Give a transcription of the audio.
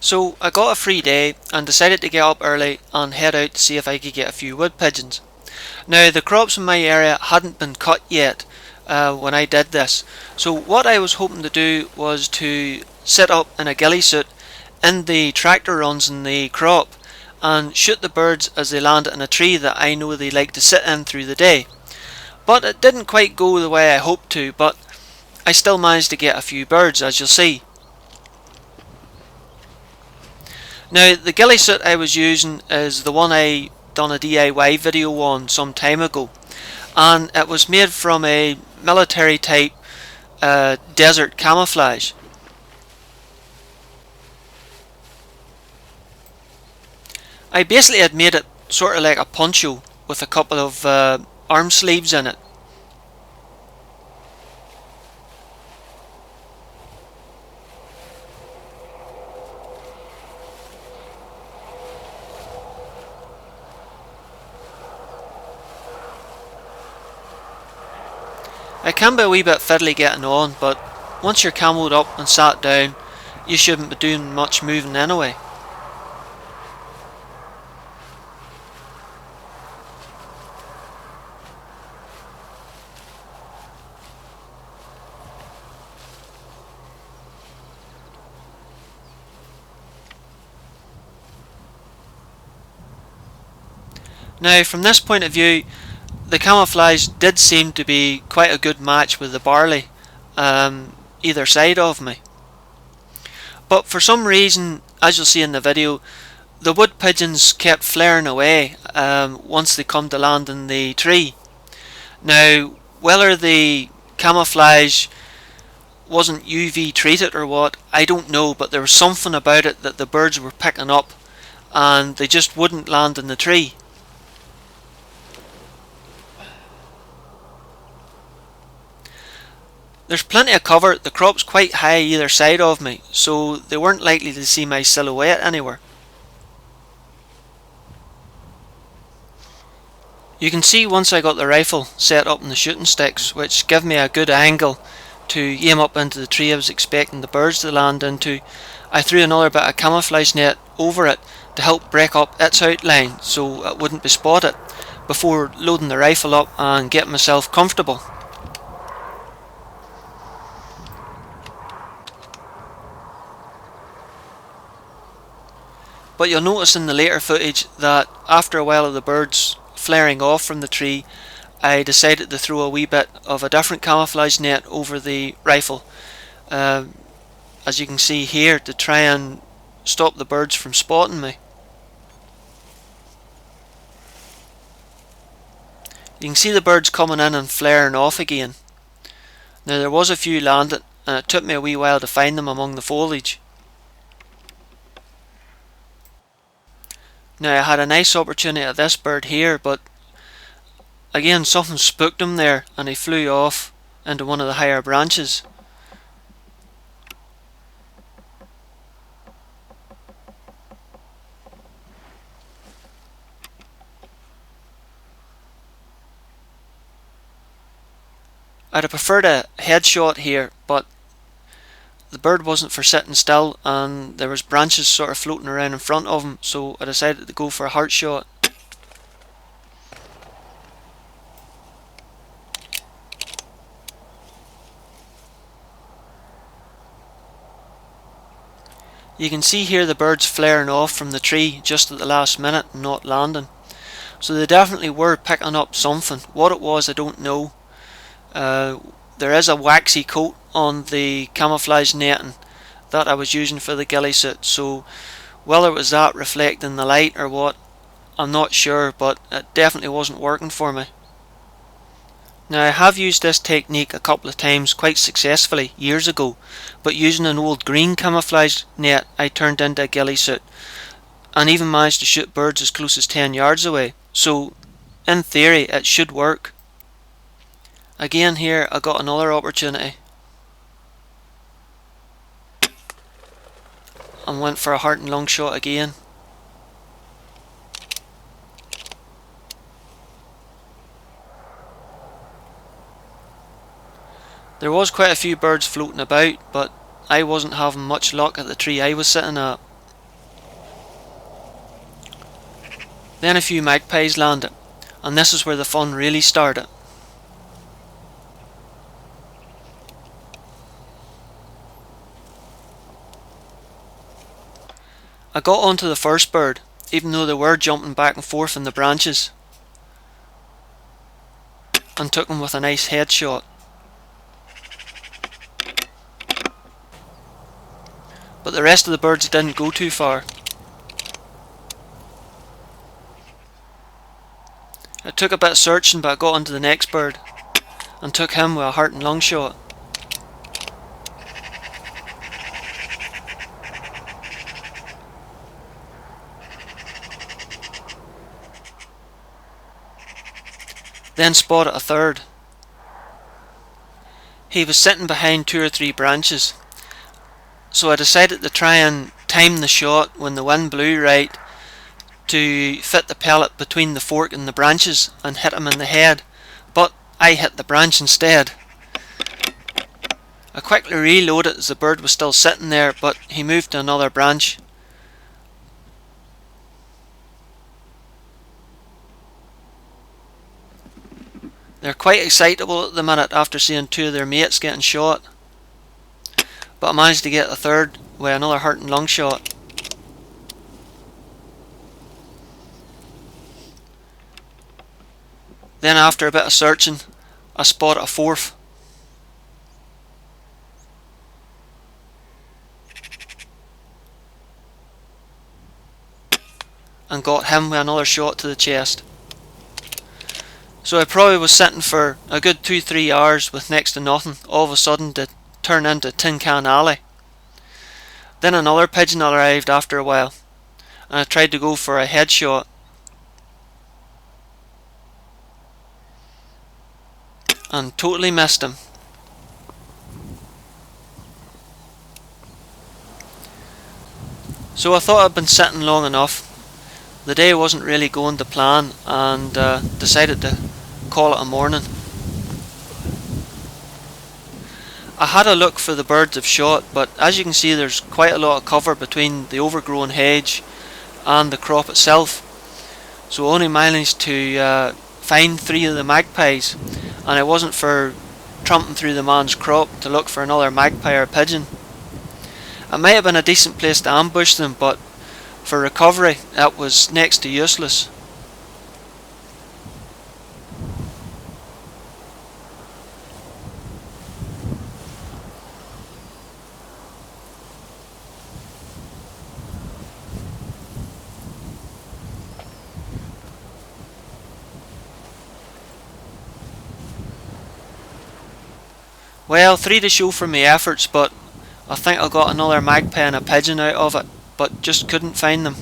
So I got a free day and decided to get up early and head out to see if I could get a few wood pigeons. Now the crops in my area hadn't been cut yet when I did this, so what I was hoping to do was to sit up in a ghillie suit in the tractor runs in the crop and shoot the birds as they land in a tree that I know they like to sit in through the day. But it didn't quite go the way I hoped to, but I still managed to get a few birds, as you'll see. Now the ghillie suit I was using is the one I done a DIY video on some time ago, and it was made from a military type desert camouflage. I basically had made it sort of like a poncho with a couple of arm sleeves in it. It can be a wee bit fiddly getting on, but once you're camoed up and sat down, you shouldn't be doing much moving anyway. Now from this point of view, the camouflage did seem to be quite a good match with the barley either side of me. But for some reason, as you'll see in the video, the wood pigeons kept flaring away once they come to land in the tree. Now, whether the camouflage wasn't UV treated or what, I don't know, but there was something about it that the birds were picking up and they just wouldn't land in the tree. There's plenty of cover, the crop's quite high either side of me, so they weren't likely to see my silhouette anywhere. You can see once I got the rifle set up in the shooting sticks, which give me a good angle to aim up into the tree I was expecting the birds to land into, I threw another bit of camouflage net over it to help break up its outline so it wouldn't be spotted before loading the rifle up and getting myself comfortable. But you'll notice in the later footage that after a while of the birds flaring off from the tree, I decided to throw a wee bit of a different camouflage net over the rifle, as you can see here, to try and stop the birds from spotting me. You can see the birds coming in and flaring off again. Now there was a few landed and it took me a wee while to find them among the foliage. Now I had a nice opportunity at this bird here, but again something spooked him there and he flew off into one of the higher branches. I'd have preferred a headshot here, but the bird wasn't for sitting still and there was branches sort of floating around in front of him, so I decided to go for a heart shot. You can see here the birds flaring off from the tree just at the last minute and not landing. So they definitely were picking up something. What it was I don't know. There is a waxy coat on the camouflage netting that I was using for the ghillie suit, so whether it was that reflecting the light or what, I'm not sure, but it definitely wasn't working for me. Now I have used this technique a couple of times quite successfully years ago, but using an old green camouflage net I turned into a ghillie suit and even managed to shoot birds as close as 10 yards away, so in theory it should work. Again here I got another opportunity and went for a heart and lung shot again. There was quite a few birds floating about, but I wasn't having much luck at the tree I was sitting at. Then a few magpies landed, and this is where the fun really started. I got onto the first bird, even though they were jumping back and forth in the branches, and took him with a nice headshot. But the rest of the birds didn't go too far. It took a bit of searching, but I got onto the next bird and took him with a heart and lung shot. Then spotted a third. He was sitting behind 2 or 3 branches, so I decided to try and time the shot when the wind blew right to fit the pellet between the fork and the branches and hit him in the head, but I hit the branch instead. I quickly reloaded as the bird was still sitting there, but he moved to another branch. They're quite excitable at the minute after seeing 2 of their mates getting shot, but I managed to get a third with another heart and lung shot. Then after a bit of searching, I spotted a fourth. And got him with another shot to the chest. So I probably was sitting for a good 2-3 hours with next to nothing, all of a sudden to turn into Tin Can Alley. Then another pigeon arrived after a while, and I tried to go for a headshot. And totally missed him. So I thought I'd been sitting long enough. The day wasn't really going to plan, and decided to call it a morning. I had a look for the birds I've shot, but as you can see there's quite a lot of cover between the overgrown hedge and the crop itself, so I only managed to find 3 of the magpies, and it wasn't for tramping through the man's crop to look for another magpie or pigeon. It might have been a decent place to ambush them, but for recovery that was next to useless. Well, 3 to show for my efforts, but I think I got another magpie and a pigeon out of it, but just couldn't find them.